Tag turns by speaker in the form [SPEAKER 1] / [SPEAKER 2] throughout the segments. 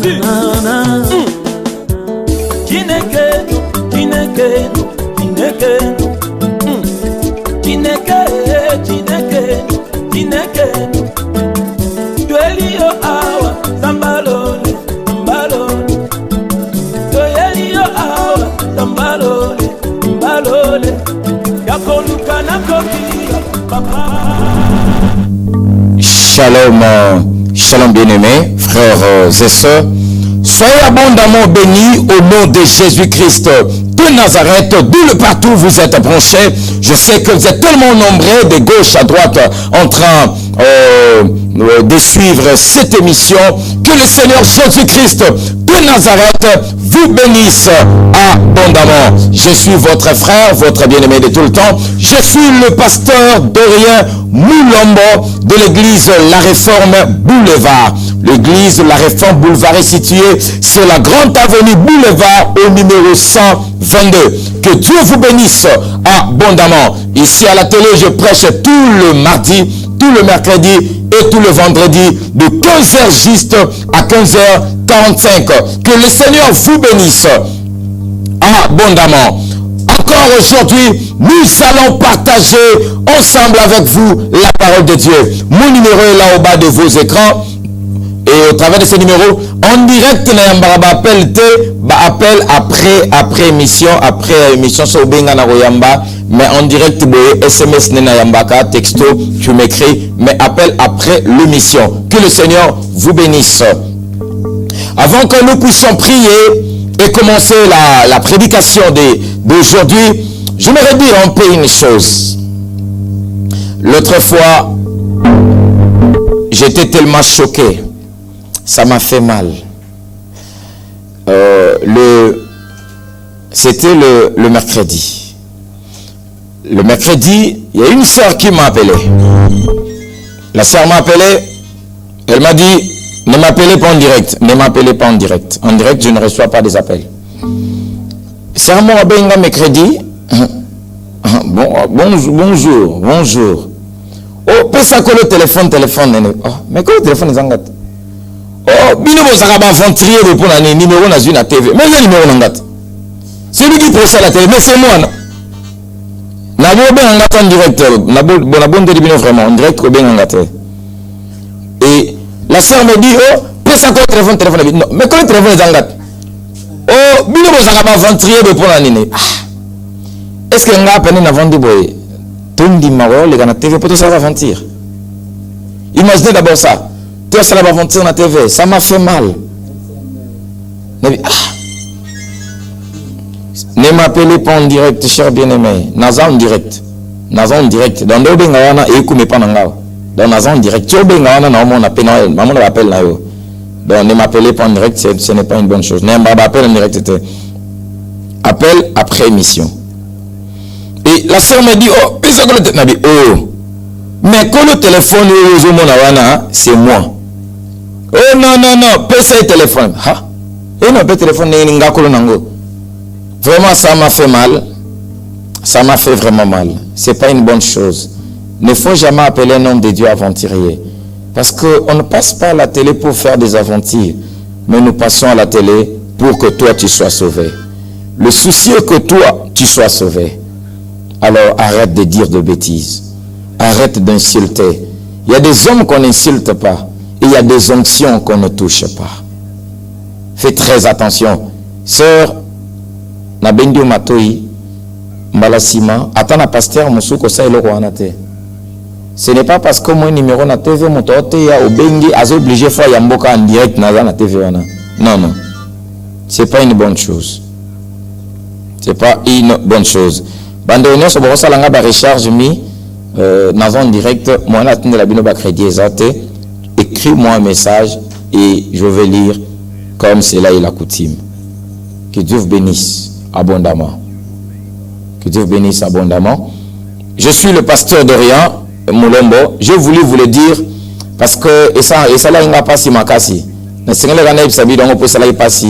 [SPEAKER 1] Jésus.
[SPEAKER 2] Shalom, shalom bien-aimés, frères et sœurs. Soyez abondamment bénis au nom de Jésus-Christ de Nazareth, d'où le partout vous êtes branchés. Je sais que vous êtes tellement nombreux de gauche à droite en train de suivre cette émission. Que le Seigneur Jésus-Christ de Nazareth vous bénisse abondamment. Je suis votre frère, votre bien-aimé de tout le temps. Je suis le pasteur Dorien Moulombo de l'église La Réforme Boulevard. L'église La Réforme Boulevard est située sur la grande avenue Boulevard au numéro 122. Que Dieu vous bénisse abondamment. Ici à la télé, je prêche tout le mardi, tout le mercredi et tout le vendredi de 15h juste à 15h45. Que le Seigneur vous bénisse abondamment. Encore aujourd'hui, nous allons partager ensemble avec vous la parole de Dieu. Mon numéro est là au bas de vos écrans. Et au travers de ce numéro, en direct, appel après émission, sur Benga na Royamba, mais en direct, SMS na Yambaka, texto, tu m'écris, mais appel après l'émission. Que le Seigneur vous bénisse. Avant que nous puissions prier et commencer la prédication d'aujourd'hui, j'aimerais dire un peu une chose. L'autre fois, j'étais tellement choqué. Ça m'a fait mal. C'était le mercredi. Le mercredi, il y a une sœur qui m'a appelé. La sœur m'a appelé. Elle m'a dit, ne m'appelez pas en direct. Ne m'appelez pas en direct. En direct, je ne reçois pas des appels. Sœur m'a appelé mercredi. Bonjour. Oh, pesa que le téléphone. Oh, mais que le téléphone est en gâte. Oh, bino bozaka ba venturier pour la numéro na zuna TV. Mais le numéro nangat. C'est lui qui prêche à la télé, mais c'est moi non. Na bo ben ngata en direct, na bonne de bino vraiment en direct ko ben ngata. Et la sœur me dit oh, pesa ko téléphone. Non, mais quand le téléphone est en gâte. Oh, bino bozaka ba venturier pour la nini. Est-ce que nga peine na vendre boy? Tondi maro les gars na TV pour ça va mentir. Imaginez d'abord ça. Toi, ça va mentir na TV. Ça m'a fait mal. Ne m'appelez pas en direct, cher bien-aimé. Naza en direct. Dans le bengawana et écoutez pas nanga. Dans Naza en direct. Tu bengawana na on appelle Noël. Maman l'appelle là. Donc ne m'appelez pas en direct, ce n'est pas une bonne chose. Ne m'appelez en direct, c'était appel après émission. Et la sœur me dit oh, mais quand le téléphone c'est moi. Oh non, pèse téléphone. Ha? Et non, téléphone vraiment, ça m'a fait mal. Ça m'a fait vraiment mal. C'est pas une bonne chose. Il ne faut jamais appeler un homme de Dieu aventurier. Parce qu'on ne passe pas à la télé pour faire des aventures. Mais nous passons à la télé pour que toi tu sois sauvé. Le souci est que toi tu sois sauvé. Alors arrête de dire de bêtises. Arrête d'insulter. Il y a des hommes qu'on n'insulte pas. Et il y a des onctions qu'on ne touche pas. Fais très attention. Sœur, Nabendio Matoi, Mbalasima, attends pasteur, Moussouko, ça est le roi. Ce n'est pas parce que mon numéro na TV, mon tote, ya obengi, azo obligé fois yamboka en direct na TV. Non. C'est pas une bonne chose. C'est pas une bonne chose. Bande union, so bosa langa ba recharge mi, en direct, moi na tinde la bino ba crédit exact. Écris-moi un message et je vais lire comme cela est la coutume. Que Dieu vous bénisse abondamment. Que Dieu vous bénisse abondamment. Je suis le pasteur Dorien Moulombo. Je voulais vous le dire parce que et ça là il n'a pas si makasi. Na singale kana ibisabi donc pour ça là il passe.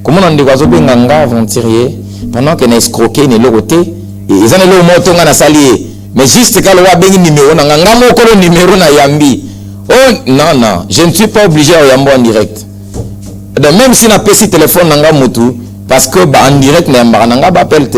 [SPEAKER 2] Comment on dit quoi zo benganga aventurier pendant que na escroquer ne lokoté et ils en le moto ngana salier. Mais juste quand le wa bengi numéro na ngamo ko numéro na yambi. Oh non, je ne suis pas obligé à yambo en direct. Donc même si na pesi téléphone nanga mutu parce que en direct na yamba nanga appelle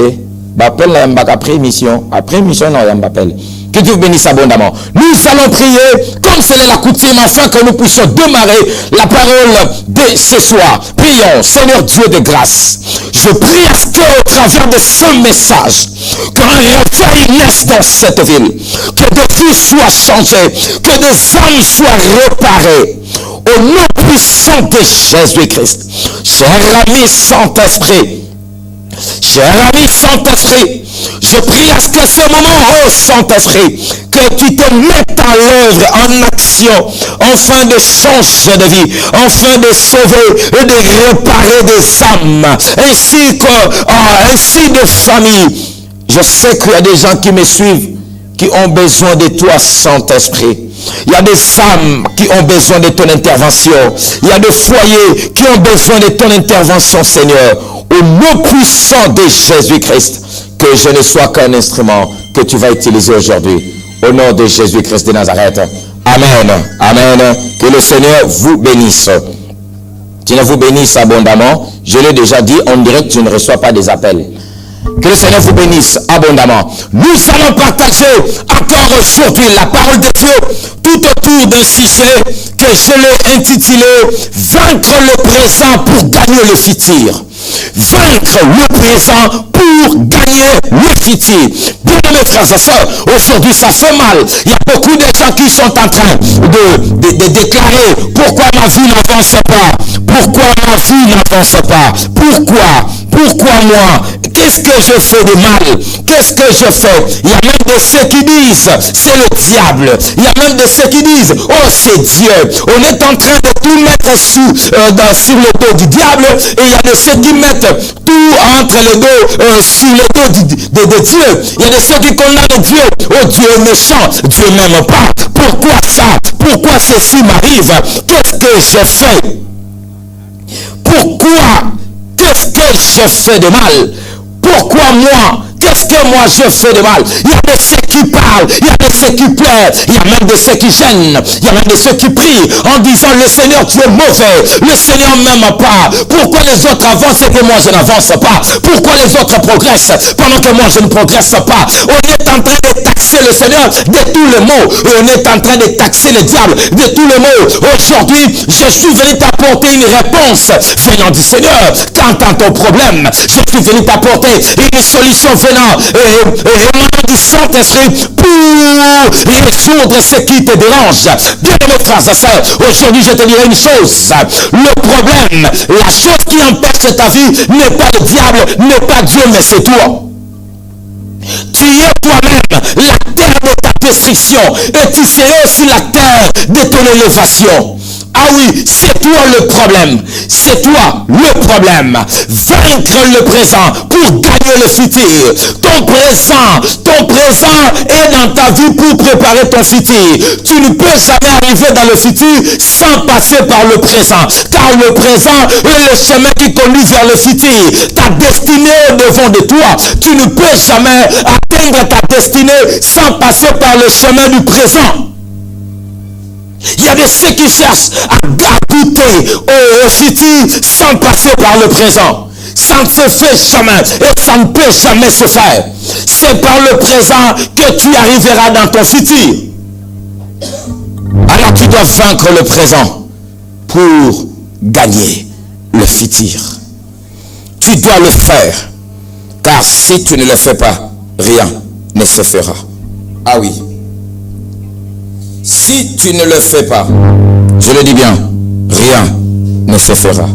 [SPEAKER 2] après émission na yamba appelle. Que Dieu bénisse abondamment. Nous allons prier comme c'est la coutume afin que nous puissions démarrer la parole de ce soir. Prions, Seigneur Dieu de grâce. Je prie à ce qu'au travers de ce message, qu'un réveil naisse dans cette ville, que des vies soient changées, que des âmes soient réparées. Au nom puissant de Jésus-Christ. Cher ami Saint-Esprit, je prie à ce que ce moment, oh Saint-Esprit, que tu te mettes à l'œuvre, en action, afin de changer de vie, afin de sauver et de réparer des âmes, ainsi de familles. Je sais qu'il y a des gens qui me suivent, qui ont besoin de toi, Saint-Esprit. Il y a des âmes qui ont besoin de ton intervention. Il y a des foyers qui ont besoin de ton intervention, Seigneur. Au nom puissant de Jésus-Christ, que je ne sois qu'un instrument que tu vas utiliser aujourd'hui. Au nom de Jésus-Christ de Nazareth. Amen. Amen. Que le Seigneur vous bénisse. Qu'il vous bénisse abondamment. Je l'ai déjà dit, on dirait que tu ne reçois pas des appels. Que le Seigneur vous bénisse abondamment. Nous allons partager encore aujourd'hui la parole de Dieu tout autour d'un sujet que je l'ai intitulé « Vaincre le présent pour gagner le futur ». Vaincre le présent pour gagner le futur. Bien mes frères et sœurs, aujourd'hui ça fait mal. Il y a beaucoup de gens qui sont en train de déclarer pourquoi ma vie n'avance pas. Pourquoi ma vie n'avance pas. Pourquoi moi? Qu'est-ce que je fais de mal? Qu'est-ce que je fais? Il y a même de ceux qui disent c'est le diable. Il y a même de ceux qui disent oh c'est Dieu. On est en train de tout mettre sur le dos du diable, et il y a de ceux qui mettent tout entre les dos sur le dos de Dieu. Il y a de ceux qui condamnent Dieu. Oh Dieu est méchant, Dieu n'aime pas. Pourquoi ça? Pourquoi ceci m'arrive? Qu'est-ce que je fais? Pourquoi? Qu'est-ce que je fais de mal? Pourquoi moi? Qu'est-ce que moi je fais de mal? Il y a de ceux qui parlent, il y a de ceux qui pleurent, il y a même de ceux qui gênent, il y a même de ceux qui prient en disant le Seigneur tu es mauvais, le Seigneur m'aime pas. Pourquoi les autres avancent et que moi je n'avance pas? Pourquoi les autres progressent pendant que moi je ne progresse pas? On est en train de taxer le Seigneur de tous les maux, et on est en train de taxer le diable de tous les maux. Aujourd'hui je suis venu t'apporter une réponse venant du Seigneur quant à ton problème. Je suis venu t'apporter une solution venant du Saint-Esprit pour résoudre ce qui te dérange. Bien mes frères et sœurs, aujourd'hui je te dirai une chose. Le problème, la chose qui empêche ta vie n'est pas le diable, n'est pas Dieu, mais c'est toi. Tu es toi-même l'acteur de ta destruction, et tu seras aussi l'acteur de ton élévation. Ah oui, c'est toi le problème. C'est toi le problème. Vaincre le présent pour gagner le futur. Ton présent est dans ta vie pour préparer ton futur. Tu ne peux jamais arriver dans le futur sans passer par le présent. Car le présent est le chemin qui conduit vers le futur. Ta destinée est devant de toi. Tu ne peux jamais atteindre ta destinée sans passer par le chemin du présent. Il y a de ceux qui cherchent à goûter au futur sans passer par le présent. Ça ne se fait jamais et ça ne peut jamais se faire. C'est par le présent que tu arriveras dans ton futur. Alors tu dois vaincre le présent pour gagner le futur. Tu dois le faire. Car si tu ne le fais pas, rien ne se fera. Ah oui. Si tu ne le fais pas, je le dis bien, rien ne se fera.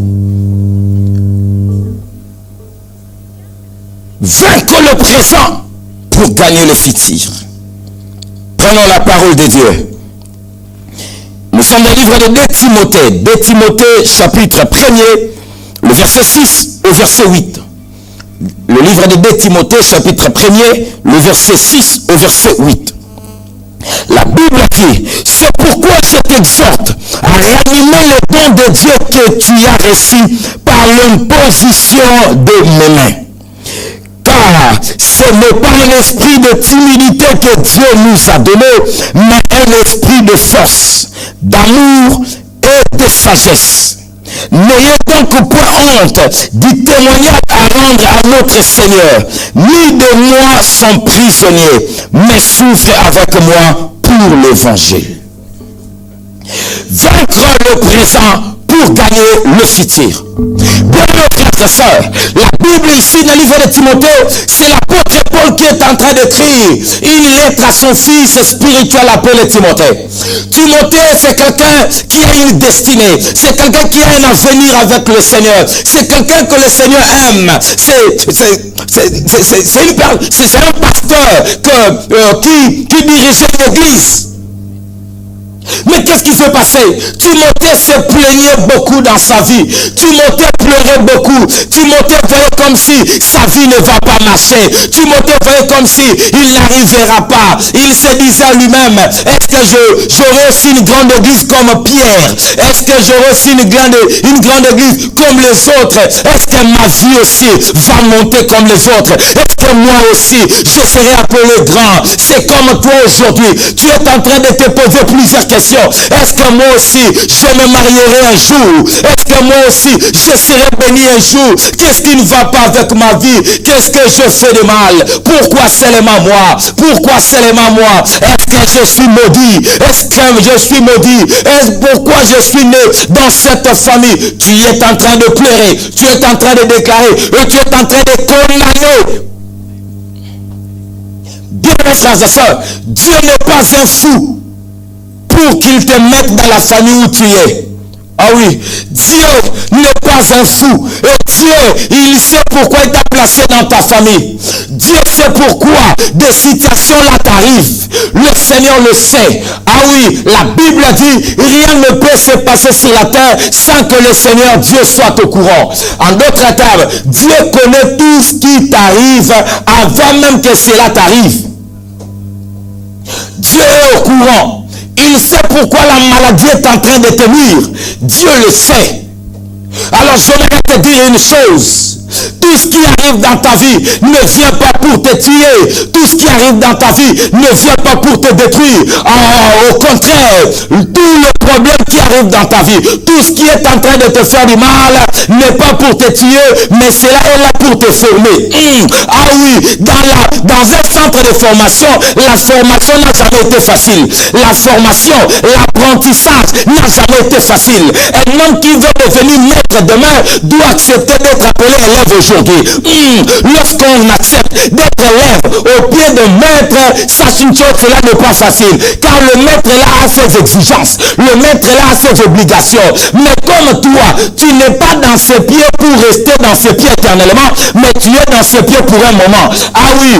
[SPEAKER 2] Vaincre le présent pour gagner le futur. Prenons la parole de Dieu. Nous sommes dans le livre de 2 Timothée. 2 Timothée, chapitre 1er, le verset 6 au verset 8. Le livre de 2 Timothée, chapitre 1er, le verset 6 au verset 8. La Bible dit, c'est pourquoi je t'exhorte à ranimer le don de Dieu que tu as reçu par l'imposition de mes mains. Car ce n'est pas un esprit de timidité que Dieu nous a donné, mais un esprit de force, d'amour et de sagesse. N'ayez donc point honte du témoignage à rendre à notre Seigneur. Ni de moi sont prisonniers, mais souffrent avec moi pour l'évangile. Vaincre le présent pour gagner le futur. Bien frères et sœurs, la Bible ici dans le livre de Timothée, c'est l'apôtre Paul qui est en train d'écrire une lettre à son fils spirituel appelé Timothée. Timothée, c'est quelqu'un qui a une destinée, c'est quelqu'un qui a un avenir avec le Seigneur, c'est quelqu'un que le Seigneur aime, c'est un pasteur qui dirigeait l'église. Mais qu'est-ce qui s'est passé? Timothée se plaignait beaucoup dans sa vie. Timothée pleurait beaucoup. Timothée voyait comme si sa vie ne va pas marcher. Timothée voyait comme si il n'arrivera pas. Il se disait à lui-même, est-ce que j'aurai aussi une grande église comme Pierre? Est-ce que j'aurai aussi une grande église comme les autres? Est-ce que ma vie aussi va monter comme les autres? Est-ce que moi aussi je serai appelé grand? C'est comme toi aujourd'hui. Tu es en train de te poser plusieurs questions. Est-ce que moi aussi je me marierai un jour? Est-ce que moi aussi je serai béni un jour? Qu'est-ce qui ne va pas avec ma vie? Qu'est-ce que je fais de mal? Pourquoi seulement moi? Pourquoi seulement moi? Est-ce que je suis maudit? Est-ce que je suis maudit? Pourquoi je suis né dans cette famille? Tu es en train de pleurer, tu es en train de déclarer et tu es en train de condamner. Bien mes frères et sœurs, Dieu n'est pas un fou pour qu'il te mette dans la famille où tu es. Ah oui, Dieu n'est pas un fou. Et Dieu, il sait pourquoi il t'a placé dans ta famille. Dieu sait pourquoi des situations là t'arrivent. Le Seigneur le sait. Ah oui, la Bible dit, rien ne peut se passer sur la terre sans que le Seigneur Dieu soit au courant. En d'autres termes, Dieu connaît tout ce qui t'arrive avant même que cela t'arrive. Dieu est au courant. Il sait pourquoi la maladie est en train de te nuire. Dieu le sait. Alors j'aimerais te dire une chose. Tout ce qui arrive dans ta vie ne vient pas pour te tuer. Tout ce qui arrive dans ta vie ne vient pas pour te détruire. Au contraire, tout le problème qui arrive dans ta vie, tout ce qui est en train de te faire du mal, n'est pas pour te tuer, mais cela est là pour te former. Ah oui, dans un centre de formation, la formation n'a jamais été facile. La formation, l'apprentissage n'a jamais été facile. Un homme qui veut devenir maître demain doit accepter d'être appelé élève aujourd'hui. Lorsqu'on accepte d'être élève au pied de maître, sache une chose, cela n'est pas facile. Car le maître là a ses exigences. Le maître là a ses obligations. Mais comme toi, tu n'es pas dans ses pieds pour rester dans ses pieds éternellement, mais tu es dans ses pieds pour un moment. Ah oui,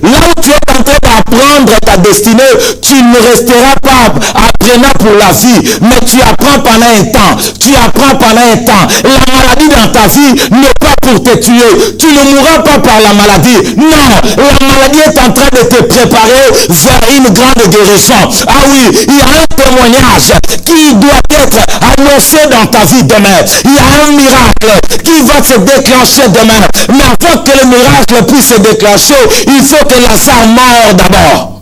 [SPEAKER 2] là où tu es en train d'apprendre ta destinée, tu ne resteras pas apprenant pour la vie, mais tu apprends pendant un temps. Tu apprends pendant un temps. La maladie dans ta vie n'est pas pour te tuer. Tu ne mourras pas par la maladie. Non, la maladie est en train de te préparer vers une grande guérison. Ah oui, il y a un témoignage qui doit être annoncé dans ta vie demain. Il y a un miracle qui va se déclencher demain. Mais avant que le miracle puisse se déclencher, il faut que Lazare meure d'abord.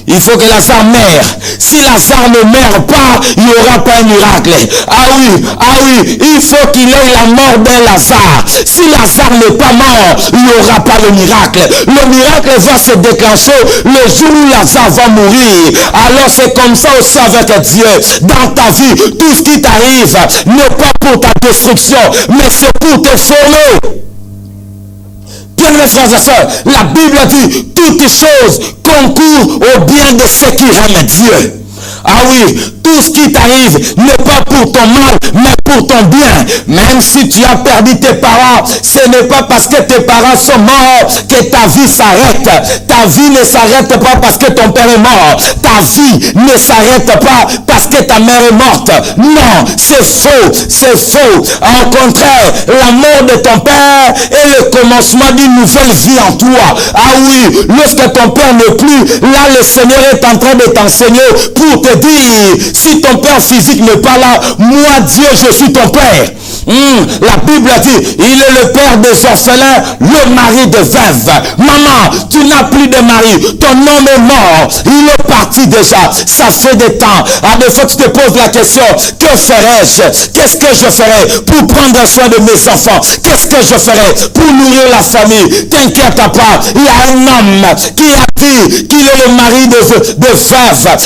[SPEAKER 2] Il faut que Lazare meure. Si Lazare ne meurt pas, il n'y aura pas un miracle. Ah oui, il faut qu'il ait la mort d'un Lazare. Si Lazare n'est pas mort, il n'y aura pas le miracle. Le miracle va se déclencher le jour où Lazare va mourir. Alors c'est comme ça aussi avec Dieu. Dans ta vie, tout ce qui t'arrive n'est pas pour ta destruction, mais c'est pour te former. Bien mes frères et sœurs, la Bible dit toutes choses concourent au bien de ceux qui aiment Dieu. Ah oui, tout ce qui t'arrive n'est pas pour ton mal, mais pour ton bien. Même si tu as perdu tes parents, ce n'est pas parce que tes parents sont morts que ta vie s'arrête. Ta vie ne s'arrête pas parce que ton père est mort. Ta vie ne s'arrête pas parce que ta mère est morte. Non, c'est faux, c'est faux. Au contraire, la mort de ton père est le commencement d'une nouvelle vie en toi. Ah oui, lorsque ton père n'est plus, là le Seigneur est en train de t'enseigner pour te dire, si ton père physique n'est pas là, moi Dieu, je suis ton père. La Bible dit, il est le père des orphelins, le mari des veuves. Maman, tu n'as plus de mari, ton homme est mort, il est parti, depuis déjà, ça fait des temps. À des fois, tu te poses la question, que ferais-je? Qu'est-ce que je ferais pour prendre soin de mes enfants? Qu'est-ce que je ferais pour nourrir la famille? T'inquiète pas, il y a un homme qui a dit qu'il est le mari de veuve.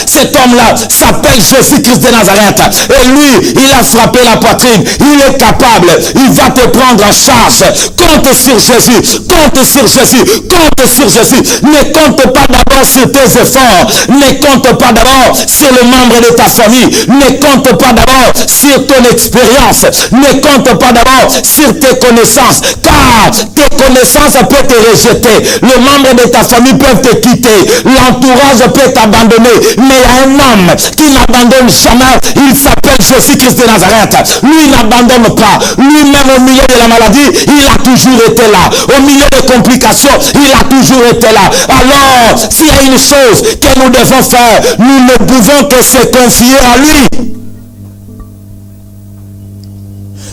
[SPEAKER 2] Cet homme-là s'appelle Jésus-Christ de Nazareth. Et lui, il a frappé la poitrine. Il est capable. Il va te prendre en charge. Compte sur Jésus. Compte sur Jésus. Compte sur Jésus. Ne compte pas d'abord sur tes efforts. Ne compte pas d'abord sur le membre de ta famille. Ne compte pas d'abord sur ton expérience. Ne compte pas d'abord sur tes connaissances. Car tes connaissances peuvent te rejeter. Le membre de ta famille peut te quitter. L'entourage peut t'abandonner. Mais il y a un homme qui n'abandonne jamais. Il s'appelle Jésus-Christ de Nazareth. Lui, il n'abandonne pas. Lui-même, au milieu de la maladie, il a toujours été là. Au milieu des complications, il a toujours été là. Alors, s'il y a une chose que nous devons faire, nous ne pouvons que se confier à lui.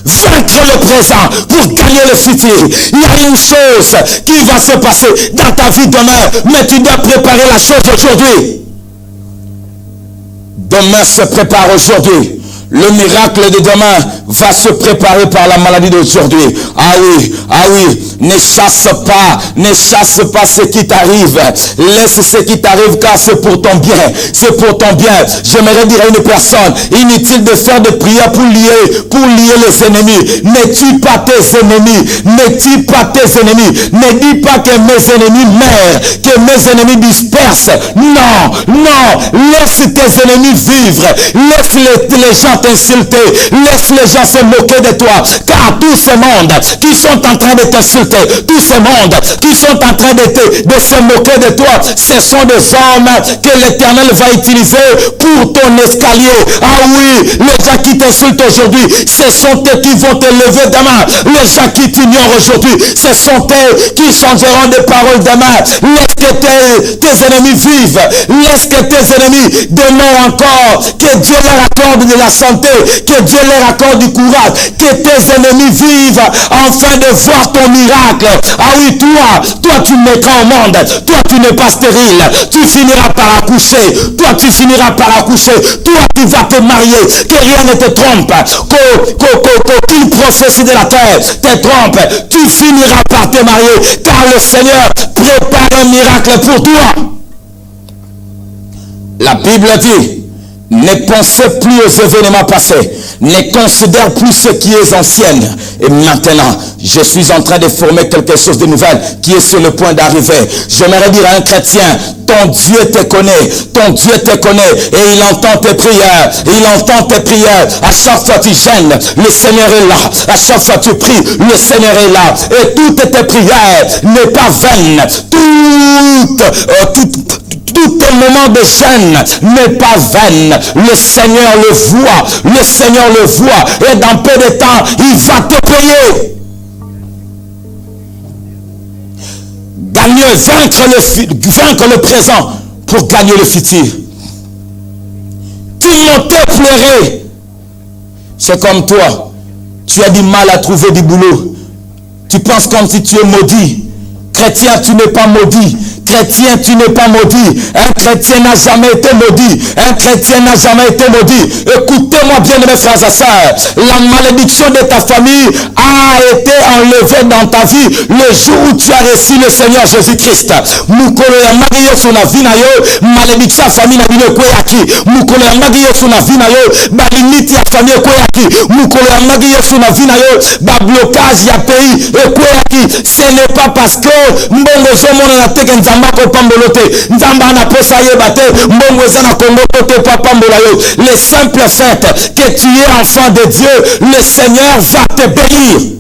[SPEAKER 2] Vaincre le présent pour gagner le futur. Il y a une chose qui va se passer dans ta vie demain, mais tu dois préparer la chose aujourd'hui. Demain se prépare aujourd'hui. Le miracle de demain va se préparer par la maladie d'aujourd'hui. Ah oui, ne chasse pas ce qui t'arrive. Laisse ce qui t'arrive car c'est pour ton bien. C'est pour ton bien. J'aimerais dire à une personne, inutile de faire des prières pour lier les ennemis. Ne tue pas tes ennemis. Ne tue pas tes ennemis. Ne dis pas que mes ennemis meurent, que mes ennemis dispersent. Non. Laisse tes ennemis vivre. Laisse les gens t'insulter, laisse les gens se moquer de toi, car tous ces mondes qui sont en train de t'insulter, tous ces mondes qui sont en train de se moquer de toi, ce sont des hommes que l'Éternel va utiliser pour ton escalier. Ah oui, les gens qui t'insultent aujourd'hui, ce sont eux qui vont te lever demain. Les gens qui t'ignorent aujourd'hui, ce sont eux qui changeront de parole demain. Laisse que tes ennemis vivent, laisse que tes ennemis demeurent encore, que Dieu leur accorde de la santé, que Dieu leur accorde du courage, que tes ennemis vivent afin de voir ton miracle. Ah oui, toi tu mettras au monde, toi tu n'es pas stérile, tu finiras par accoucher, toi tu vas te marier, que rien ne te trompe, qu'aucune prophétie de la terre te trompe, tu finiras par te marier, car le Seigneur prépare un miracle pour toi. La Bible dit, ne pensez plus aux événements passés. Ne considère plus ce qui est ancien. Et maintenant, je suis en train de former quelque chose de nouvel qui est sur le point d'arriver. J'aimerais dire à un chrétien, ton Dieu te connaît. Ton Dieu te connaît. Et il entend tes prières. Il entend tes prières. À chaque fois tu gênes, le Seigneur est là. À chaque fois tu pries, le Seigneur est là. Et toutes tes prières n'est pas vaines. Tout un moment de gêne n'est pas vaine. Le Seigneur le voit. Et dans peu de temps, il va te payer. Vaincre le présent pour gagner le futur. Timothée pleurait. C'est comme toi. Tu as du mal à trouver du boulot. Tu penses comme si tu es maudit. Chrétien, tu n'es pas maudit. Chrétien, tu n'es pas maudit. Un chrétien n'a jamais été maudit. Un chrétien n'a jamais été maudit. Écoutez-moi bien, mes frères et sœurs. La malédiction de ta famille a été enlevée dans ta vie le jour où tu as reçu le Seigneur Jésus-Christ. Mukolo ya magi yesu na vina yo, malédiction ya famille na bino kweyaki. Mukolo ya magi yesu na vina yo, ba limite ya famille kweyaki. Mukolo ya magi yesu na vina yo, ba blocage ya pays kweyaki. Ce n'est pas parce que mbongo zomona na teke nzamba ko pambolote, nzamba na posa yebate, mbongo ezana kongo kote pa pambola yo. Le simple fait que tu es enfant de Dieu, le Seigneur va te bénir.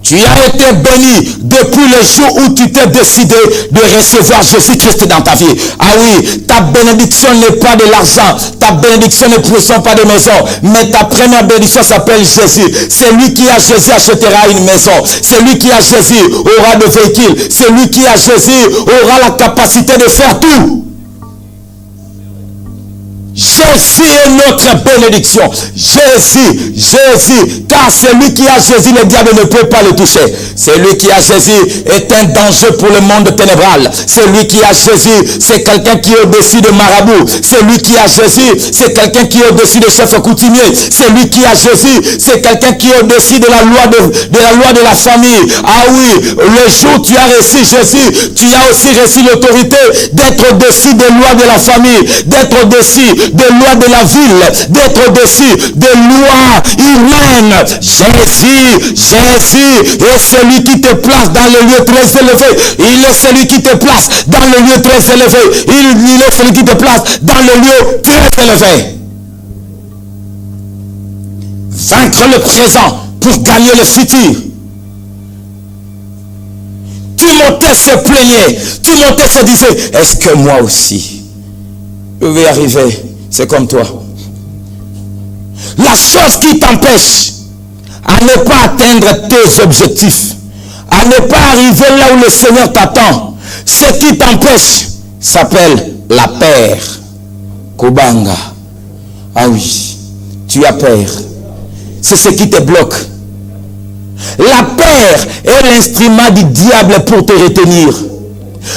[SPEAKER 2] Tu as été béni depuis le jour où tu t'es décidé de recevoir Jésus-Christ dans ta vie. Ah oui, ta bénédiction n'est pas de l'argent. Ta bénédiction ne sont pas de maison. Mais ta première bénédiction s'appelle Jésus. Celui qui a Jésus achètera une maison. Celui qui a Jésus aura de véhicules. Celui qui a Jésus aura la capacité de faire tout. Jésus aussi une autre bénédiction. Jésus, Jésus, car celui qui a Jésus, le diable ne peut pas le toucher. Celui qui a Jésus est un danger pour le monde ténébral. Celui qui a Jésus, c'est quelqu'un qui est au-dessus de marabout. Celui qui a Jésus, c'est quelqu'un qui est au-dessus des chefs coutumiers. Celui qui a Jésus, c'est quelqu'un qui est au-dessus de la loi de la famille. Ah oui, le jour où tu as reçu Jésus, tu as aussi reçu l'autorité d'être au-dessus des lois de la famille, d'être au-dessus des lois de la ville, d'être au-dessus des lois humaines. Jésus, Jésus est celui qui te place dans le lieu très élevé. Il est celui qui te place dans le lieu très élevé. Il est celui qui te place dans le lieu très élevé. Vaincre le présent pour gagner le futur. Timothée se plaignait. Timothée se disait, est-ce que moi aussi, je vais arriver? C'est comme toi. La chose qui t'empêche à ne pas atteindre tes objectifs, à ne pas arriver là où le Seigneur t'attend, ce qui t'empêche s'appelle la peur. Kobanga. Ah oui, tu as peur. C'est ce qui te bloque. La peur est l'instrument du diable pour te retenir.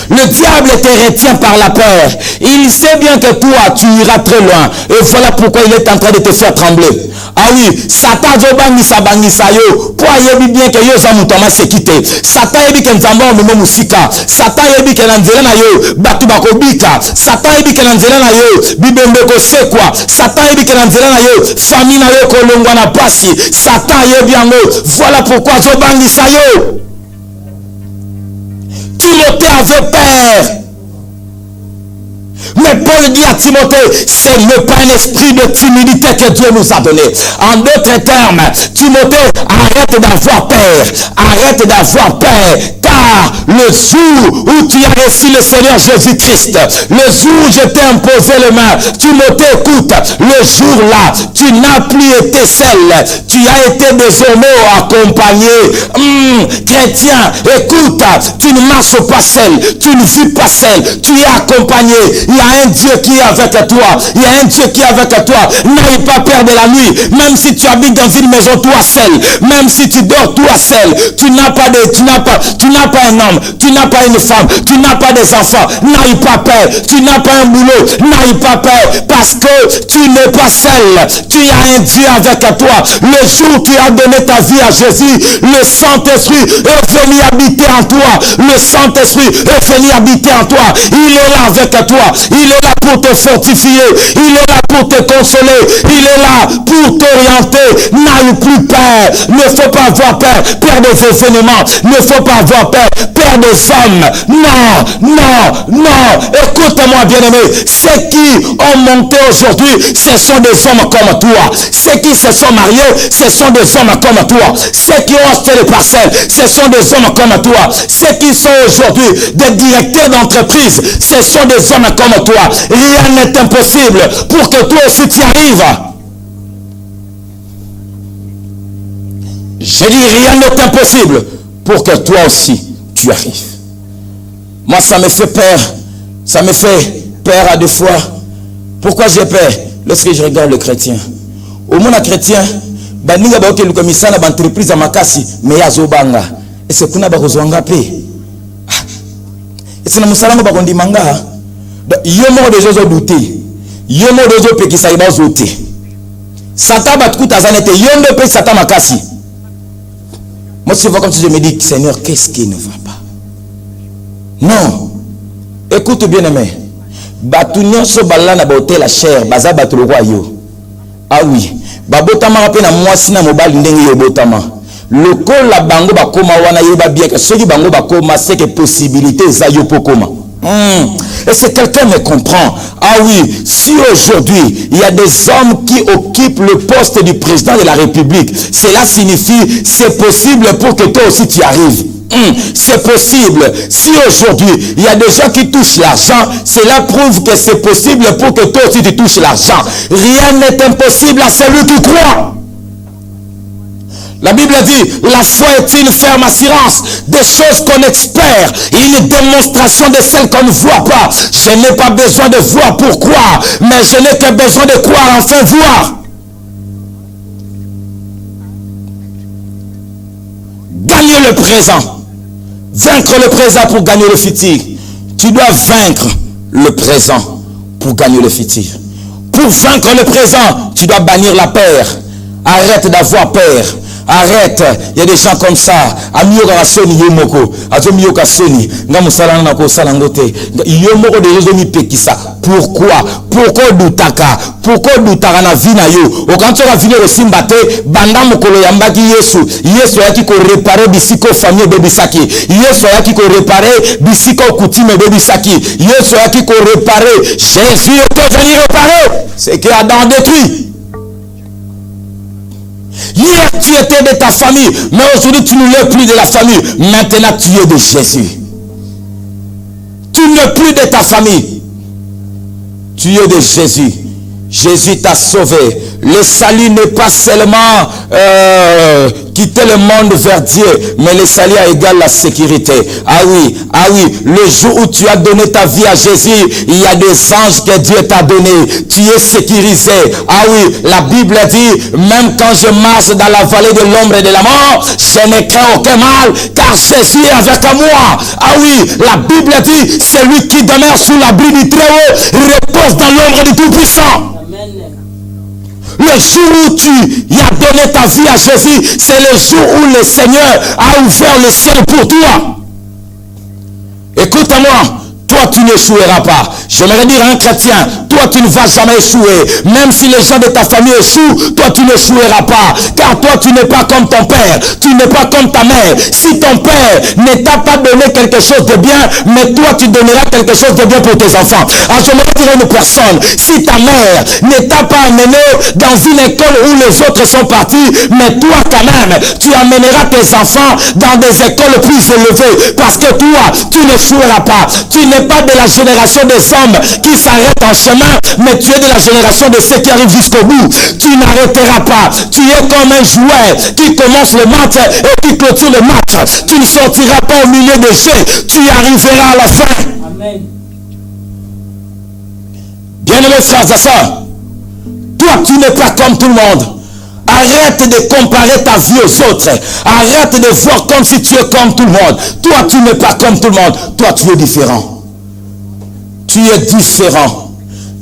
[SPEAKER 2] Le diable te retient par la peur. Il sait bien que toi, tu iras très loin. Et voilà pourquoi il est en train de te faire trembler. Ah oui, Satan bangisa yo. Pour yebi bien que yo zamutama se quitter. Satan yebi que nzamba omemo musika. Satan yebi que nanzela na yo batu bakobika. Satan yebi que nanzela na yo bibembe ko sekwa. Satan yebi que nanzela na yo famille na yo kolongwa na pasi. Satan yebi yango. Voilà pourquoi zo bangisa yo. Timothée avait peur. Mais Paul dit à Timothée, ce n'est pas un esprit de timidité que Dieu nous a donné. En d'autres termes, Timothée, arrête d'avoir peur. Arrête d'avoir peur. Car le jour où tu as reçu le Seigneur Jésus-Christ, le jour où je t'ai imposé les mains, Timothée, écoute, le jour-là, tu n'as plus été seul. Tu as été désormais accompagné. Chrétien, écoute, tu ne marches pas seul. Tu ne vis pas seul. Tu es accompagné. Il y a un Dieu qui est avec toi. Il y a un Dieu qui est avec toi. N'aie pas peur de la nuit. Même si tu habites dans une maison toi seul. Même si tu dors toi seul. Tu n'as pas un homme. Tu n'as pas une femme. Tu n'as pas des enfants. N'aie pas peur. Tu n'as pas un boulot. N'aie pas peur. Parce que tu n'es pas seul. Tu as un Dieu avec toi. Le jour où tu as donné ta vie à Jésus, le Saint-Esprit est venu habiter en toi. Le Saint-Esprit est venu habiter en toi. Il est là avec toi. Il est là pour te fortifier. Il est là pour te consoler. Il est là pour t'orienter. N'aie plus peur. Ne faut pas avoir peur. Peur des événements. Ne faut pas avoir peur. Peur des hommes. Non, non, non. Écoute-moi, bien-aimé. Ceux qui ont monté aujourd'hui, ce sont des hommes comme toi. Ceux qui se sont mariés, ce sont des hommes comme toi. Ceux qui ont acheté les parcelles, ce sont des hommes comme toi. Ceux qui sont aujourd'hui des directeurs d'entreprise, ce sont des hommes comme toi. Rien n'est impossible pour que toi aussi tu arrives. Je dis rien n'est impossible pour que toi aussi tu arrives. Moi ça me fait peur. Ça me fait peur à deux fois. Pourquoi j'ai peur? Lorsque je regarde le chrétien. Au monde chrétien, baninga ba okeluka misala ba entreprise ya makasi me ya zobanga. Et c'est kuna ba kozwanga pe. Et c'est na musala ba kondimanga. Yo mo de jozo douter. Yo mo de jozo pekisa iba zote. Satan ba tukuta zanete yo ndo pe Satan makasi. Moi je vois comme si je me dis Seigneur, qu'est-ce qui ne va pas? Non. Écoute bien aimé. Batu nyonso balana ba hotel la chair, baza batu lo yo. Ah oui, babotama pe na mwasi na mobali ndenge yo botama. Lokola bango bakoma wana yeba bien que ceux qui bango bakoma c'est que possibilité za yo pokoma. Et c'est quelqu'un me comprend. Ah oui, si aujourd'hui il y a des hommes qui occupent le poste du président de la République, cela signifie c'est possible pour que toi aussi tu arrives. C'est possible. Si aujourd'hui il y a des gens qui touchent l'argent, cela prouve que c'est possible pour que toi aussi tu touches l'argent. Rien n'est impossible à celui qui croit. La Bible dit, la foi est une ferme assurance des choses qu'on espère, une démonstration de celles qu'on ne voit pas. Je n'ai pas besoin de voir pour croire, mais je n'ai que besoin de croire, enfin voir. Gagner le présent. Vaincre le présent pour gagner le futur. Tu dois vaincre le présent pour gagner le futur. Pour vaincre le présent, tu dois bannir la peur. Arrête d'avoir peur. Arrête. Il y a des gens comme ça. Amioka soni yomoko. Azomioka soni. Ngamusala nako salangote. Yomoko de yozomi pekisa. Pourquoi? Pourquoi doutaka? Pourquoi doutaka na vina yo? Okantoka vina le simbate. Banda mokolo yambaki Yesu. Yesu yaki ko réparer bisiko famille bebisaki. Yesu yaki ko réparer bisiko coutume bebisaki. Yesu yaki ko réparer. Jésus est venu réparer. C'est que Adam détruit. Hier, tu étais de ta famille, mais aujourd'hui, tu ne l'es plus de la famille. Maintenant, tu es de Jésus. Tu n'es plus de ta famille. Tu es de Jésus. Jésus t'a sauvé. Le salut n'est pas seulement quitter le monde vers Dieu, mais le salut égale la sécurité. Ah oui, le jour où tu as donné ta vie à Jésus, il y a des anges que Dieu t'a donné. Tu es sécurisé. Ah oui, la Bible dit, même quand je marche dans la vallée de l'ombre et de la mort, je n'ai crains aucun mal, car Jésus est avec moi. Ah oui, la Bible dit, celui qui demeure sous l'abri du Très-Haut repose dans l'ombre du Tout-Puissant. Le jour où tu as donné ta vie à Jésus, c'est le jour où le Seigneur a ouvert le ciel pour toi. Écoute-moi, toi tu n'échoueras pas. J'aimerais dire à un chrétien, toi tu ne vas jamais échouer. Même si les gens de ta famille échouent, toi tu n'échoueras pas. Car toi tu n'es pas comme ton père, tu n'es pas comme ta mère. Si ton père ne t'a pas donné quelque chose de bien, mais toi tu donneras quelque chose de bien pour tes enfants. Alors j'aimerais dire à une personne, si ta mère ne t'a pas amené dans une école où les autres sont partis, mais toi quand même, tu amèneras tes enfants dans des écoles plus élevées. Parce que toi, tu n'échoueras pas. Tu n'es pas de la génération des hommes qui s'arrêtent en chemin, mais tu es de la génération de ceux qui arrivent jusqu'au bout. Tu n'arrêteras pas. Tu es comme un joueur qui commence le match et qui clôture le match. Tu ne sortiras pas au milieu des jeux. Tu arriveras à la fin. Amen. Bien-aimés frères et sœurs, toi tu n'es pas comme tout le monde. Arrête de comparer ta vie aux autres. Arrête de voir comme si tu es comme tout le monde. Toi tu n'es pas comme tout le monde. Toi tu es différent. Tu es différent.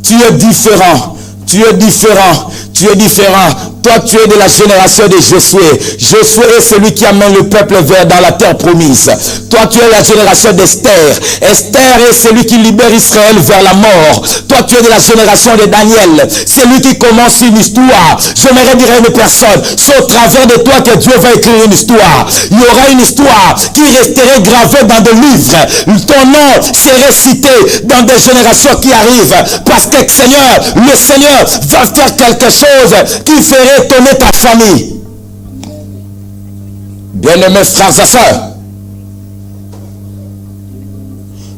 [SPEAKER 2] Tu es différent. Tu es différent. Tu es différent. Toi, tu es de la génération de Josué. Josué est celui qui amène le peuple vers dans la terre promise. Toi, tu es la génération d'Esther. Esther est celui qui libère Israël vers la mort. Toi, tu es de la génération de Daniel. Celui qui commence une histoire. J'aimerais dire à une personne, c'est au travers de toi que Dieu va écrire une histoire. Il y aura une histoire qui resterait gravée dans des livres. Ton nom serait cité dans des générations qui arrivent. Parce que le Seigneur va faire quelque chose qui ferait étonner ta famille. Bien-aimés frères et sœurs,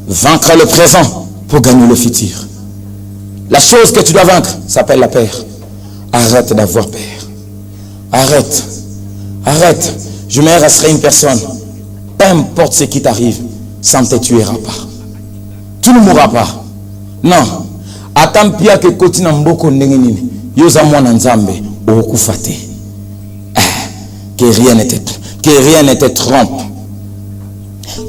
[SPEAKER 2] vaincre le présent pour gagner le futur. La chose que tu dois vaincre s'appelle la peur. Arrête d'avoir peur. Arrête. Arrête. Je me resterai une personne. Peu importe ce qui t'arrive, ça ne te tuera pas. Tu ne mourras pas. Non. Attends pia que kotina mboko ndenge nini. Yoza mwana nzambe. Que rien ne te trompe.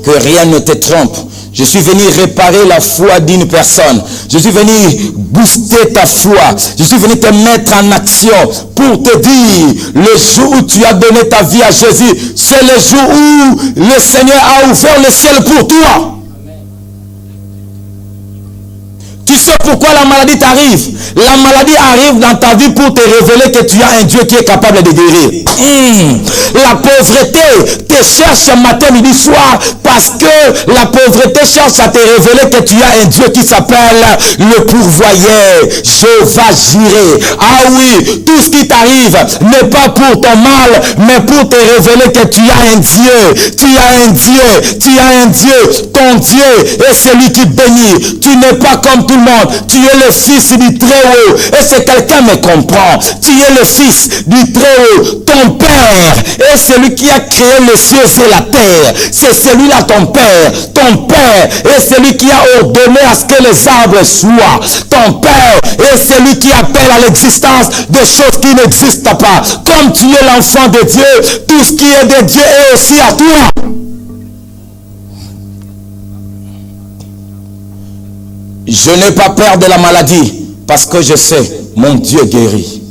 [SPEAKER 2] Que rien ne te trompe. Je suis venu réparer la foi d'une personne. Je suis venu booster ta foi. Je suis venu te mettre en action pour te dire, le jour où tu as donné ta vie à Jésus, c'est le jour où le Seigneur a ouvert le ciel pour toi. Tu sais pourquoi la maladie t'arrive? La maladie arrive dans ta vie pour te révéler que tu as un Dieu qui est capable de guérir. La pauvreté te cherche matin, midi, soir, par Parce que la pauvreté cherche à te révéler que tu as un Dieu qui s'appelle le pourvoyeur, Jéhovah Jireh. Ah oui, tout ce qui t'arrive n'est pas pour ton mal, mais pour te révéler que tu as un Dieu. Tu as un Dieu, tu as un Dieu. Ton Dieu est celui qui bénit. Tu n'es pas comme tout le monde. Tu es le fils du Très-Haut. Et si quelqu'un me comprend, tu es le fils du Très-Haut. Ton Père est celui qui a créé les cieux et la terre. C'est celui-là ton Père. Ton Père est celui qui a ordonné à ce que les arbres soient. Ton Père est celui qui appelle à l'existence des choses qui n'existent pas. Comme tu es l'enfant de Dieu, tout ce qui est de Dieu est aussi à toi. Je n'ai pas peur de la maladie parce que je sais, mon Dieu guérit.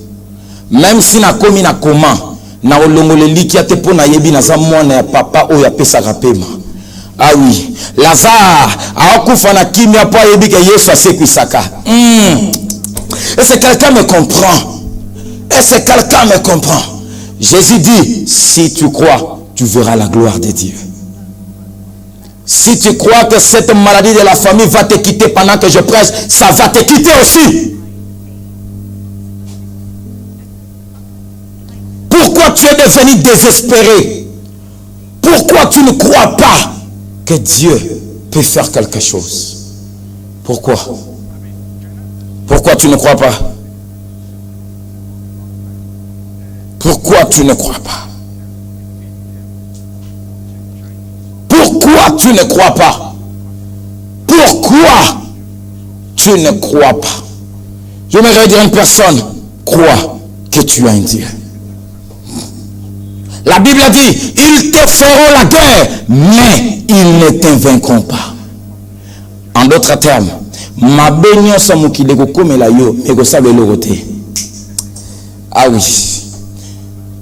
[SPEAKER 2] Même si na komi na koma, na olongoleli ki ate po na yebi na za mwana ya papa oyo apesaka pema. Ah oui, Lazare a okufa na kimia po yebi ke Yesu asekwisaka. Est-ce que quelqu'un me comprend? Est-ce que quelqu'un me comprend? Jésus dit, si tu crois, tu verras la gloire de Dieu. Si tu crois que cette maladie de la famille va te quitter pendant que je prêche, ça va te quitter aussi. Pourquoi tu es devenu désespéré? Pourquoi tu ne crois pas que Dieu peut faire quelque chose? Pourquoi? Pourquoi tu ne crois pas? Pourquoi tu ne crois pas? Pourquoi tu ne crois pas? Pourquoi tu ne crois pas? Je me dire à une personne, crois que tu as un Dieu. La Bible dit, ils te feront la guerre, mais ils ne te vaincront pas. En d'autres termes, ma bénion samukile ko komela yo, mais ko sabe lorote. Ah oui.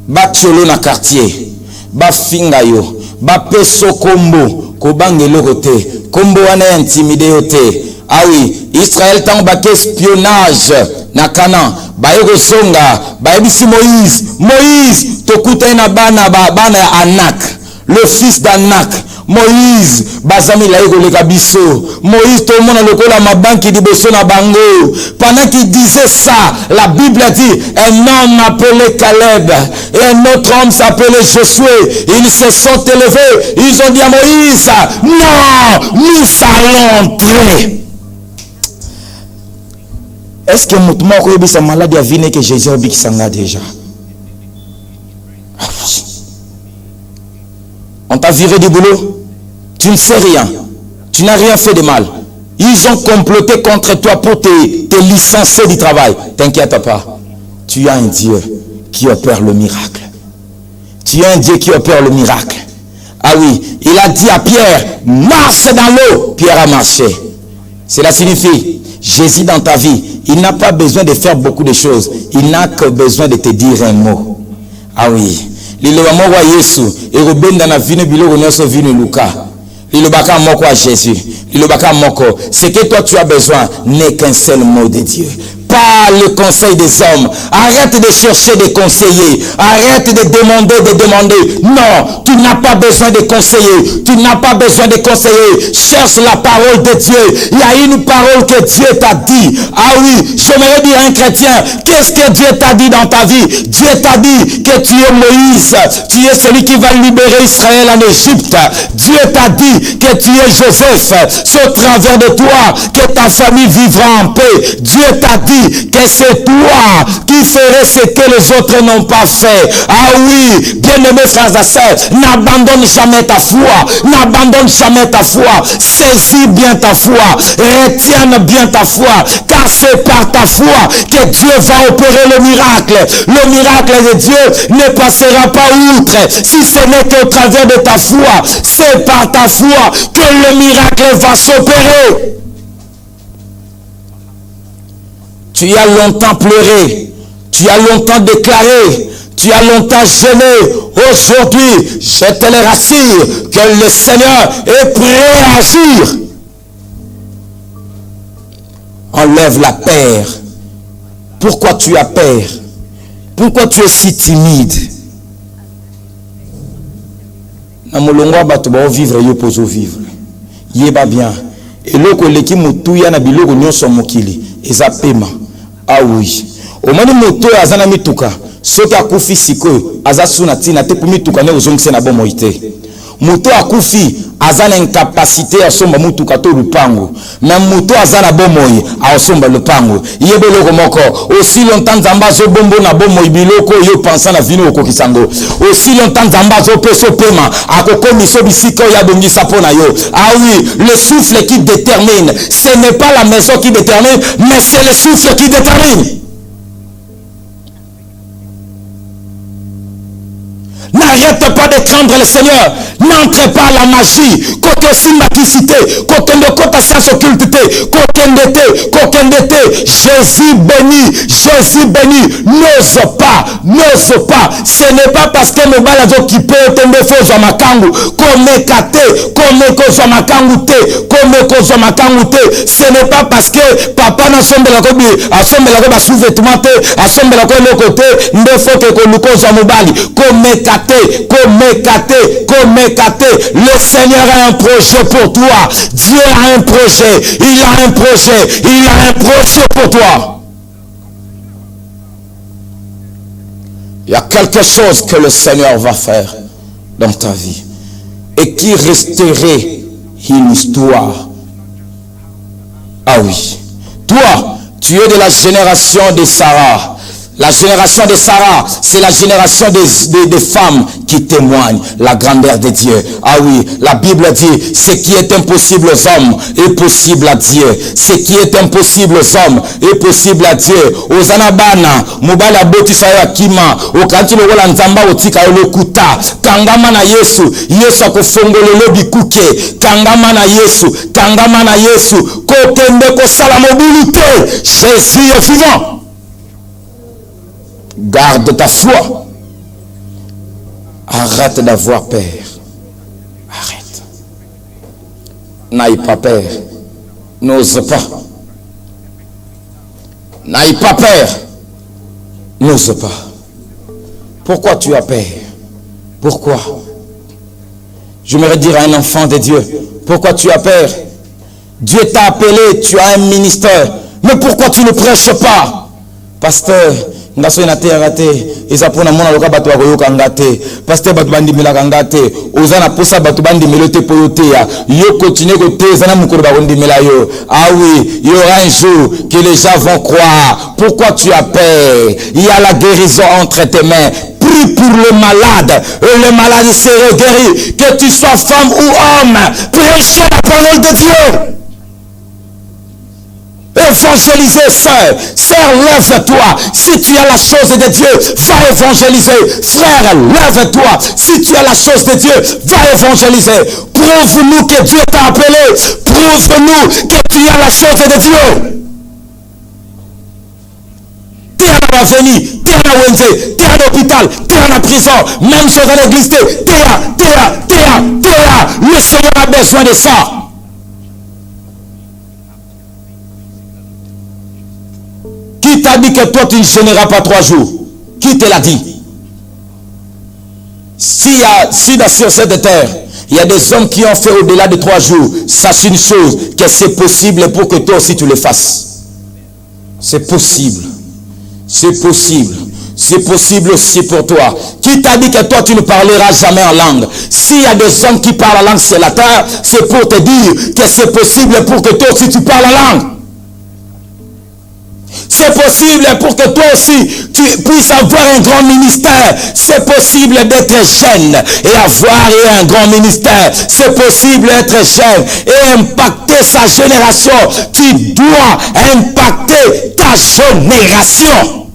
[SPEAKER 2] Ba tcholo na quartier, ba finga yo, ba peso kombo, ko bangelo rote, kombo wana intimidé yote. Ah oui, Israël tant ba espionnage na Canaan, ba yoko songa, ba ebisi Moïse, tokuta na bana Anak, le fils d'Anak. Moïse, bazami la yoko leka biso. Moïse, tout le monde a le cola ma banque di bosso na bango. Pendant qu'il disait ça, la Bible a dit, un homme appelé Caleb et un autre homme s'appelait Josué. Ils se sont élevés, ils ont dit à Moïse, non, nous allons entrer. Est-ce que Moutma a sa maladie a vine que Jésus a bikisanga déjà? On t'a viré du boulot, tu ne sais rien, tu n'as rien fait de mal. Ils ont comploté contre toi pour te licencier du travail. T'inquiète pas, tu as un Dieu qui opère le miracle. Tu as un Dieu qui opère le miracle. Ah oui, il a dit à Pierre, marche dans l'eau. Pierre a marché. Cela signifie, Jésus dans ta vie, il n'a pas besoin de faire beaucoup de choses. Il n'a que besoin de te dire un mot. Ah oui. Liloba moko Yesu erobenda na vino biloko nyonso vino Luka. Lilobaka moko à Jésus. Lilobaka moko. Ce que toi tu as besoin n'est qu'un seul mot de Dieu. Pas le conseil des hommes. Arrête de chercher des conseillers. Arrête de demander. Non, tu n'as pas besoin de conseillers. Tu n'as pas besoin de conseillers. Cherche la parole de Dieu. Il y a une parole que Dieu t'a dit. Ah oui, j'aimerais dire à un chrétien, qu'est-ce que Dieu t'a dit dans ta vie? Dieu t'a dit que tu es Moïse. Tu es celui qui va libérer Israël en Égypte. Dieu t'a dit que tu es Joseph. C'est au travers de toi que ta famille vivra en paix. Dieu t'a dit que c'est toi qui ferais ce que les autres n'ont pas fait. Ah oui, bien-aimés frères et sœurs, n'abandonne jamais ta foi. N'abandonne jamais ta foi. Saisis bien ta foi. Retiens bien ta foi. Car c'est par ta foi que Dieu va opérer le miracle. Le miracle de Dieu ne passera pas outre si ce n'est qu'au travers de ta foi. C'est par ta foi que le miracle va s'opérer. Tu as longtemps pleuré, tu as longtemps déclaré, tu as longtemps gêné. Aujourd'hui, je te le rassure que le Seigneur est prêt à agir. Enlève la peur. Pourquoi tu as peur? Pourquoi tu es si timide? na molongwa bato ba vivre yo pozo vivre yeba bien eloko leki mutuya na biloko nyonso mokili eza pema awi omani moto azana mituka soki akufi sikoyo aza suna tina te po mituka ne ozongise na bomo ite moto akufi azana incapacité asomba mutuka to lupango na moto azana bomoyi asomba lupango yebe loko moko aussi longtemps nzamba zo bombo na bomoyi biloko yo pensa na vino okokisango aussi longtemps nzamba zo peso pema akokomi so bisiko ya bongisa pona yo. Ah oui, le souffle qui détermine, ce n'est pas la maison qui détermine, mais c'est le souffle qui détermine. N'arrête pas de craindre le Seigneur. N'entre pas à la magie. Côté sympathicité, côté de côté science occultité, côté d'été. Jésus béni, Jésus béni. N'ose pas, n'ose pas. Ce n'est pas parce que nos balades qui peuvent tomber faux à ma kangu, comme kate, comme kozo makangu te, comme kozo makangu te. Ce n'est pas parce que papa n'a sombe la kobi, a sombe la kobi sous-vêtement te, a sombe la kobi le côté, n'efo que konukozo mobali, comme kate. Le Seigneur a un projet pour toi. Dieu a un projet. Il a un projet. Il a un projet pour toi. Il y a quelque chose que le Seigneur va faire dans ta vie et qui resterait une histoire. Ah oui. Toi, tu es de la génération de Sarah. La génération de Sarah, c'est la génération des femmes qui témoignent la grandeur de Dieu. Ah oui, la Bible dit, ce qui est impossible aux hommes est possible à Dieu. Ce qui est impossible aux hommes est possible à Dieu. Ozanabana, mubala boti sayo akima, okanti lokola nzamba otika olokuta, tangama na Yesu, Yesu akofongolelo bikuke, tangama na Yesu, kokende kosala mobilité, Jésus est vivant. Garde ta foi. Arrête d'avoir peur. Arrête. N'aie pas peur. N'ose pas. N'aie pas peur. N'ose pas. Pourquoi tu as peur? Pourquoi? Je me dire à un enfant de Dieu, pourquoi tu as peur? Dieu t'a appelé, tu as un ministère. Mais pourquoi tu ne prêches pas? Pasteur, ngaso na te raté ezapona mona loka bato ba koyoka ngate pasteur bato bandi milaka ngate ozana posa bato bandi melote poyote ya yo continue ko te zana mukolo ba kondimela yo. Ah oui, il y aura un jour que les gens vont croire. Pourquoi tu as peur? Il y a la guérison entre tes mains. Prie pour le malade et le malade sera guéri. Que tu sois femme ou homme, prêche la parole de Dieu. Évangéliser, sœur, lève-toi. Si tu as la chose de Dieu, va évangéliser. Frère, lève-toi. Si tu as la chose de Dieu, va évangéliser. Prouve-nous que Dieu t'a appelé. Prouve-nous que tu as la chose de Dieu. Tu es à l'avenir, tu es à Wenze, tu es à l'hôpital, tu es à la prison, même sur l'église, tu es là. Le Seigneur a besoin de ça. Qui t'a dit que toi tu ne gêneras pas 3 jours? Qui te l'a dit? Si sur cette terre, il y a des hommes qui ont fait au-delà de 3 jours, sache une chose, que c'est possible pour que toi aussi tu le fasses. C'est possible. C'est possible. C'est possible aussi pour toi. Qui t'a dit que toi tu ne parleras jamais en langue? S'il y a des hommes qui parlent en langue sur la terre, c'est pour te dire que c'est possible pour que toi aussi tu parles en langue. C'est possible pour que toi aussi tu puisses avoir un grand ministère. C'est possible d'être jeune et avoir un grand ministère. C'est possible d'être jeune et impacter sa génération. Tu dois impacter ta génération.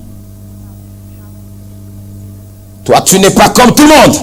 [SPEAKER 2] Toi, tu n'es pas comme tout le monde.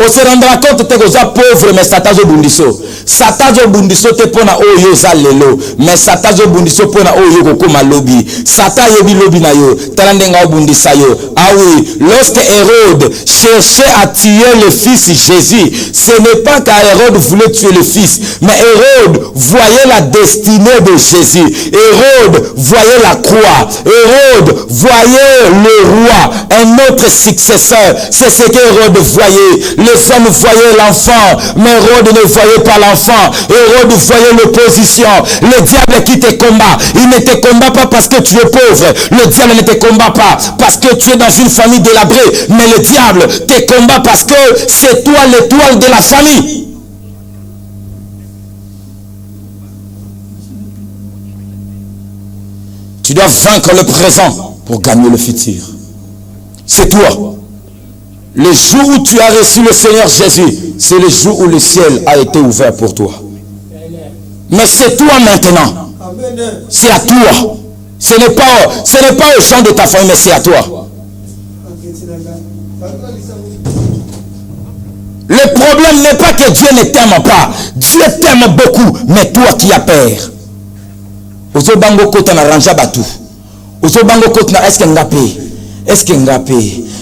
[SPEAKER 2] On se rendra compte que tu es pauvre, mais Satan est bundiso. Satan est bundiso te pona oyo za lelo, mais Satan est bundiso pona oyo kokoma lobi. Satan yebi lobi na yo, talandenga bundisa yo. Ah oui, lorsque Hérode cherchait à tuer le fils Jésus, ce n'est pas qu'Hérode voulait tuer le fils, mais Hérode voyait la destinée de Jésus. Hérode voyait la croix. Hérode voyait le roi, un autre successeur. C'est ce qu'Hérode voyait. Les hommes voyaient l'enfant, mais Hérode ne voyait pas l'enfant. Hérode voyait l'opposition. Le diable qui te combat, il ne te combat pas parce que tu es pauvre. Le diable ne te combat pas parce que tu es dans une famille délabrée. Mais le diable te combat parce que c'est toi l'étoile de la famille. Tu dois vaincre le présent pour gagner le futur. C'est toi. Le jour où tu as reçu le Seigneur Jésus, c'est le jour où le ciel a été ouvert pour toi. Mais c'est toi maintenant. C'est à toi. Ce n'est pas aux gens de ta famille, mais c'est à toi. Le problème n'est pas que Dieu ne t'aime pas. Dieu t'aime beaucoup, mais toi qui as peur. Ozo bango kota na ranja batu. Ozo bango kota na eske ngape. Eske ngape.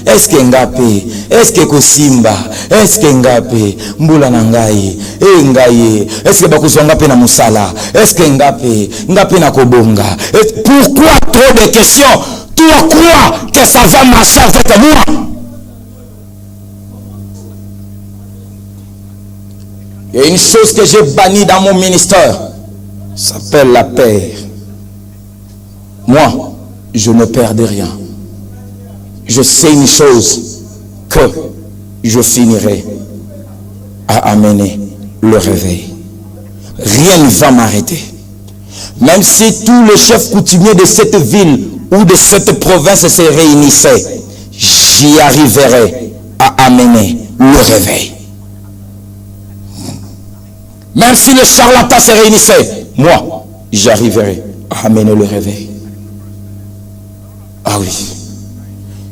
[SPEAKER 2] Eske ngape. Eske kosimba. Eske ngape. Mbula na ngai. Ngai. Eske bakozwa ngape na musala. Eske ngape. Ngape na kobonga. Pourquoi trop de questions? Toi crois que ça va marcher avec moi? Il y a une chose que j'ai bannie dans mon ministère. Ça s'appelle la paix. Moi, je ne perds de rien. Je sais une chose, que je finirai à amener le réveil. Rien ne va m'arrêter. Même si tous les chefs coutumiers de cette ville ou de cette province se réunissaient, j'y arriverai à amener le réveil. Même si les charlatans se réunissaient, moi, j'arriverai à amener le réveil. Ah oui.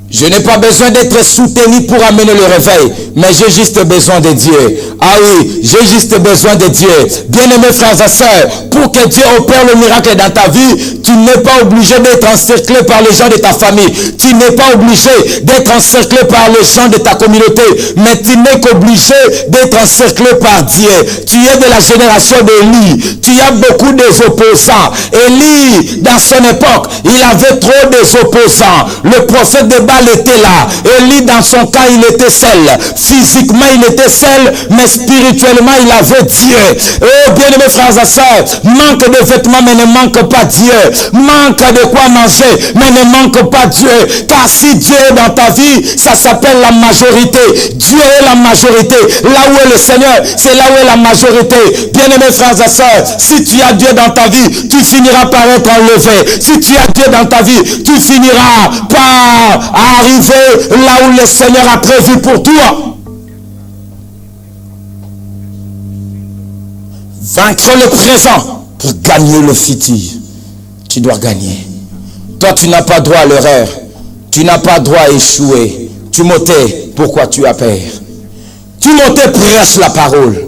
[SPEAKER 2] Je n'ai pas besoin d'être soutenu pour amener le réveil, mais j'ai juste besoin de Dieu. Ah oui, j'ai juste besoin de Dieu. Bien-aimés frères et sœurs, pour que Dieu opère le miracle dans ta vie, tu n'es pas obligé d'être encerclé par les gens de ta famille. Tu n'es pas obligé d'être encerclé par les gens de ta communauté, mais tu n'es qu'obligé d'être encerclé par Dieu. Tu es de la génération d'Élie. Tu as beaucoup d'opposants. Élie, dans son époque, il avait trop d'opposants. Le prophète de Baal était là. Élie, dans son cas, il était seul. Physiquement, il était seul, mais spirituellement, il avait Dieu. Oh, bien-aimés frères et sœurs, manque de vêtements, mais ne manque pas Dieu. Manque de quoi manger, mais ne manque pas Dieu. Car si Dieu est dans ta vie, ça s'appelle la majorité. Dieu est la majorité. Là où est le Seigneur, c'est là où est la majorité. Bien-aimés frères et sœurs, si tu as Dieu dans ta vie, tu finiras par être enlevé. Si tu as Dieu dans ta vie, tu finiras par arriver là où le Seigneur a prévu pour toi. Vaincre le présent pour gagner le futur. Tu dois gagner. Toi, tu n'as pas droit à l'erreur. Tu n'as pas droit à échouer. Timothée, pourquoi tu as peur? Timothée prêche la parole.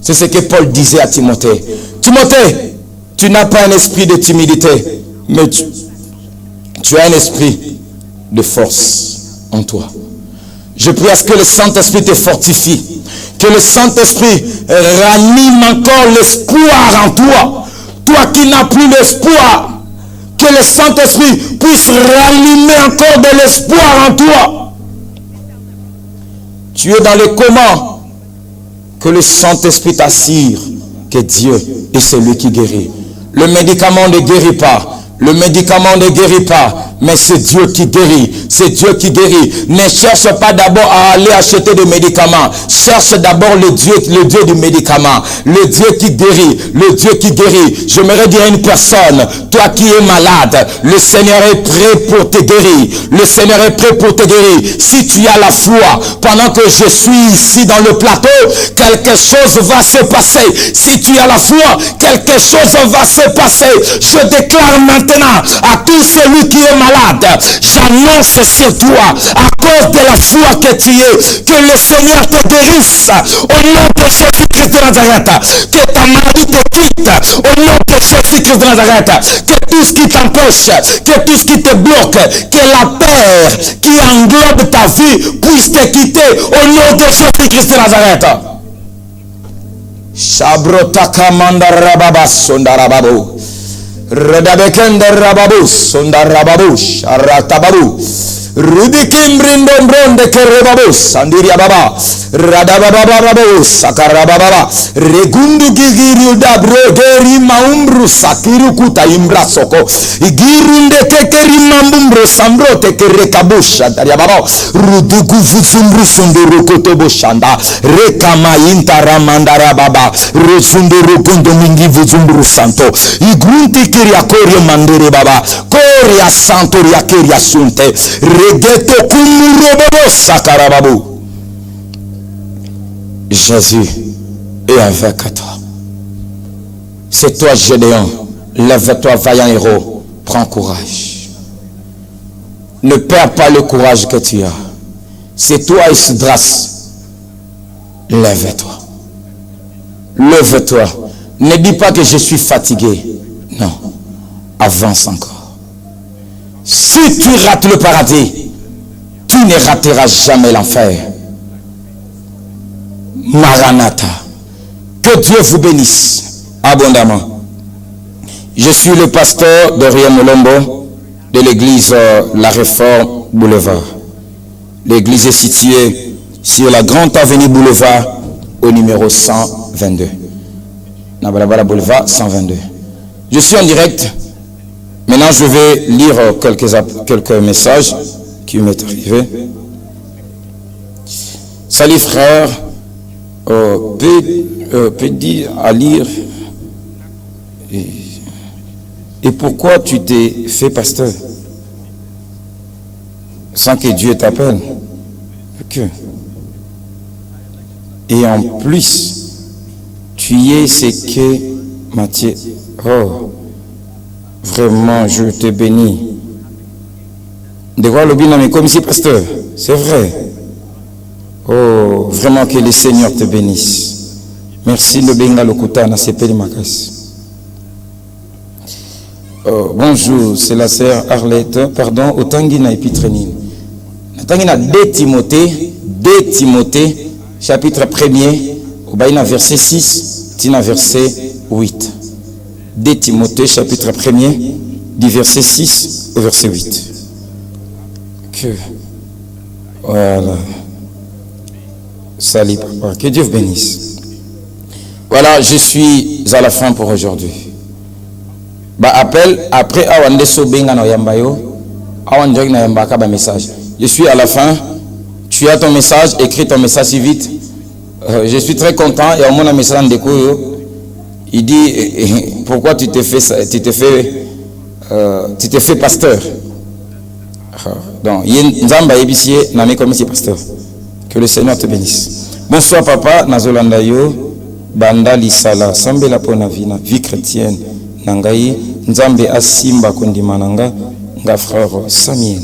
[SPEAKER 2] C'est ce que Paul disait à Timothée. Timothée, tu n'as pas un esprit de timidité, mais tu as un esprit de force en toi. Je prie à ce que le Saint-Esprit te fortifie, que le Saint-Esprit ranime encore l'espoir en toi. Toi qui n'as plus d'espoir, que le Saint-Esprit puisse rallumer encore de l'espoir en toi. Tu es dans le comment, que le Saint-Esprit t'assure que Dieu est celui qui guérit. Le médicament ne guérit pas. Le médicament ne guérit pas, mais c'est Dieu qui guérit. C'est Dieu qui guérit. Ne cherche pas d'abord à aller acheter des médicaments. Cherche d'abord le Dieu du médicament. Le Dieu qui guérit. Le Dieu qui guérit. J'aimerais dire à une personne, toi qui es malade, le Seigneur est prêt pour te guérir. Le Seigneur est prêt pour te guérir. Si tu as la foi, pendant que je suis ici dans le plateau, quelque chose va se passer. Si tu as la foi, quelque chose va se passer. Je déclare maintenant maintenant, à tout celui qui est malade, j'annonce sur toi, à cause de la foi que tu es, que le Seigneur te guérisse au nom de Jésus-Christ de Nazareth, que ta maladie te quitte au nom de Jésus-Christ de Nazareth, que tout ce qui t'empêche, que tout ce qui te bloque, que la terre qui englobe ta vie puisse te quitter au nom de Jésus-Christ de Nazareth. Shabrotaka mandarababa sondarababo. Redabekende rababu sondarababu sharatababu. Rubikim brindom bronde kerebabu sandiria baba. Radabababababo sakarababa. Regundu gigiri dabro geri maumbru sakiru kuta imbra soko. Igirunde tekeri mambumbro sambro tekere kabusha daria baba. Rudugu fuzumbru sunduru kotobo shanda. Rekama intara mandara baba. Resunduru kundo mingi fuzumbru santo. Igrunti kiria korio mandere baba. Koria santo ria kiria sunte. Regeto kumurobo sakarababu. Jésus est avec toi. C'est toi, Gédéon. Lève-toi, vaillant héros. Prends courage. Ne perds pas le courage que tu as. C'est toi, Esdras. Lève-toi. Lève-toi. Ne dis pas que je suis fatigué. Non. Avance encore. Si tu rates le paradis, tu ne rateras jamais l'enfer. Maranatha. Que Dieu vous bénisse abondamment. Je suis le pasteur Dorien Mulombo de l'église La Réforme Boulevard. L'église est située sur la grande avenue Boulevard au numéro 122. Nabalabala Boulevard 122. Je suis en direct. Maintenant, je vais lire quelques messages qui m'est arrivé. Salut frère. Peut dire à lire et pourquoi tu t'es fait pasteur sans que Dieu t'appelle et en plus tu es ce que Matthieu. Oh vraiment je te bénis de voir le bien comme si pasteur, c'est vrai. Oh, vraiment que le Seigneur te bénisse. Merci le benga lokuta na sepeli makasi. Bonjour, c'est la sœur Arlette, pardon, otangi na épitrénine. Natangi na 2 Timothée, chapitre 1er, au baïna verset 6, tina verset 8. 2 Timothée, chapitre 1er, du verset 6 au verset 8. Voilà. Salut papa, que Dieu vous bénisse. Voilà, je suis à la fin pour aujourd'hui. Appel après awande sobenga na yambayo, awande na yambaka ba message. Je suis à la fin. Tu as ton message, écris ton message si vite. Je suis très content et au moins un message de Koyo. Il dit pourquoi tu t'es fait pasteur. Donc, Nzamba ebisie na me comme si pasteur. Que le Seigneur te bénisse. Bonsoir papa, Nazolanda yo, banda lisala, sambela pona vina, vie chrétienne, nangai, nzambe asimba kondima nanga, nga frère Samuel.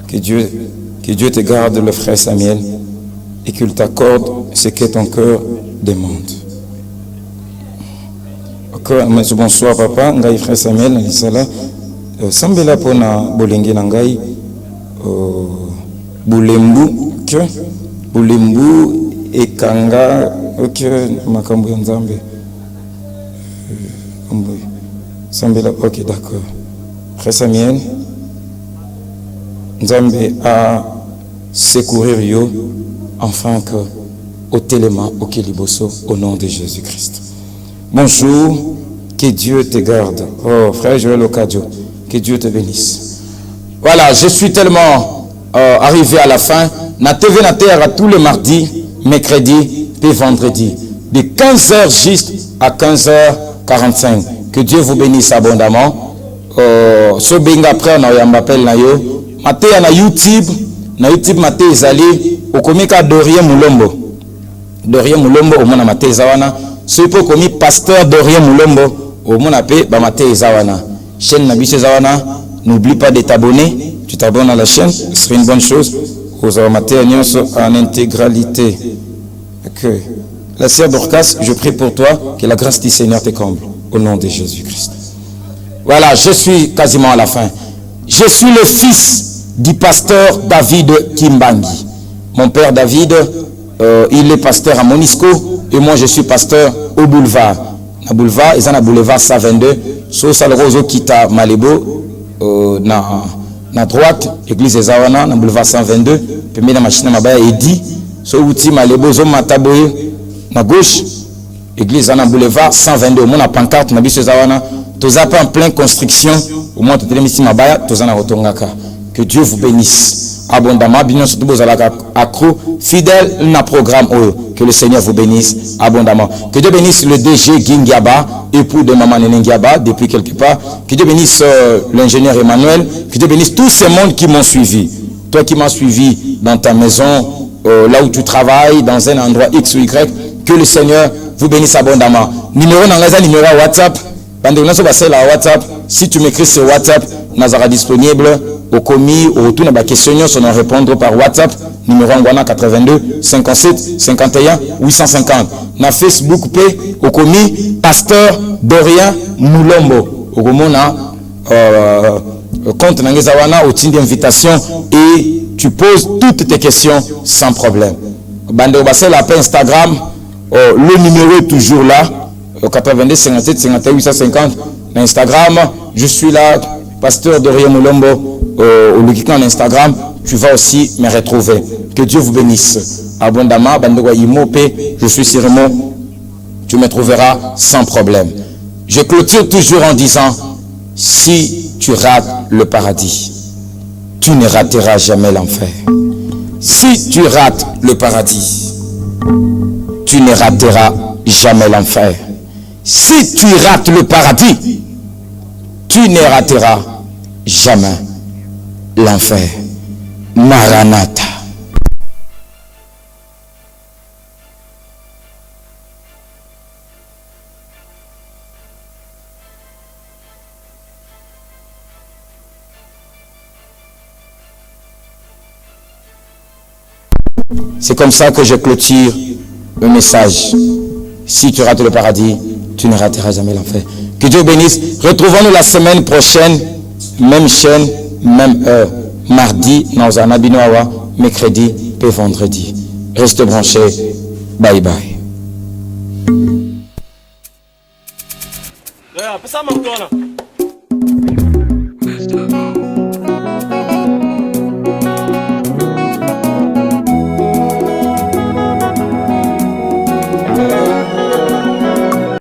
[SPEAKER 2] Que Dieu te garde le frère Samuel et qu'il t'accorde ce que ton cœur demande. Bonsoir papa, ngai frère Samuel, lisala, sambela pona bolenge nangai, Bulembu ekanga makambo ya nzambe sambela ok d'accord frère Samuel nzambe a secourir yo enfin que au téléma au Kiliboso au nom de Jésus-Christ. Bonjour, que Dieu te garde. Oh frère Joël Okadio, que Dieu te bénisse. Voilà, je suis tellement arrivé à la fin. Na TV na terre tous les mardis, mercredis et vendredis, de 15h juste à 15h45. Que Dieu vous bénisse abondamment. So benga après na m'appelle na yo. Maté na YouTube maté ezali okomika Dorien Mulombo. Dorien Mulombo au mona maté zawana. So ipo komi pasteur Dorien Mulombo Au mon appel, Bamate Zawana. Chaîne Nabiche Zawana, n'oublie pas de t'abonner. Tu t'abonnes à la chaîne, ce serait une bonne chose. Aux Awamate en intégralité. Okay. La sœur Dorcas, je prie pour toi, que la grâce du Seigneur te comble. Au nom de Jésus-Christ. Voilà, je suis quasiment à la fin. Je suis le fils du pasteur David Kimbangi. Mon père David, il est pasteur à Monisco et moi je suis pasteur au boulevard. Na boulevard, ils ont un boulevard 122. So Salrozo Kita Malebo, na droite, église Ezawana, na boulevard 122. Puis la machine Mabaya Edi. So Uti Malebo, Zo Mataboye, na gauche, église na boulevard 122. Mon a pancarte, na biche Ezawana. Tous en pleine construction, au moins tout le monde Mabaya, tous en Rotongaka. Que Dieu vous bénisse abondamment. Bien surtout vous allez accro fidèle na programme. Que le Seigneur vous bénisse abondamment. Que Dieu bénisse le DG Gingiaba, époux de Maman Nengiaba depuis quelque part. Que Dieu bénisse l'ingénieur Emmanuel. Que Dieu bénisse tous ces mondes qui m'ont suivi. Toi qui m'as suivi dans ta maison, là où tu travailles, dans un endroit X ou Y. Que le Seigneur vous bénisse abondamment. Numéro dans numéro WhatsApp. Si tu m'écris sur WhatsApp, Nazara disponible au commis, au retour de la question, on répondre par WhatsApp, numéro 82 57 51 850. Na Facebook P, au commis, pasteur Dorian Moulombo. Au Gomona, compte Nangezawana, au titre d'invitation et tu poses toutes tes questions sans problème. Bande Bassel appelle Instagram, le numéro est toujours là. 82 57 51 850 Instagram, je suis là, pasteur Dorian Moulombo au Lukika en Instagram, tu vas aussi me retrouver. Que Dieu vous bénisse abondamment. Je suis sûrement, tu me trouveras sans problème. Je clôture toujours en disant, si tu rates le paradis, tu ne rateras jamais l'enfer. Si tu rates le paradis, tu ne rateras jamais l'enfer. Si tu rates le paradis, tu ne rateras jamais l'enfer. Maranatha. C'est comme ça que je clôture le message. Si tu rates le paradis, tu ne rateras jamais l'enfer. Que Dieu bénisse. Retrouvons-nous la semaine prochaine, même chaîne, même heure. Mardi, dans un abinoawa, mercredi, et vendredi. Reste branché. Bye bye.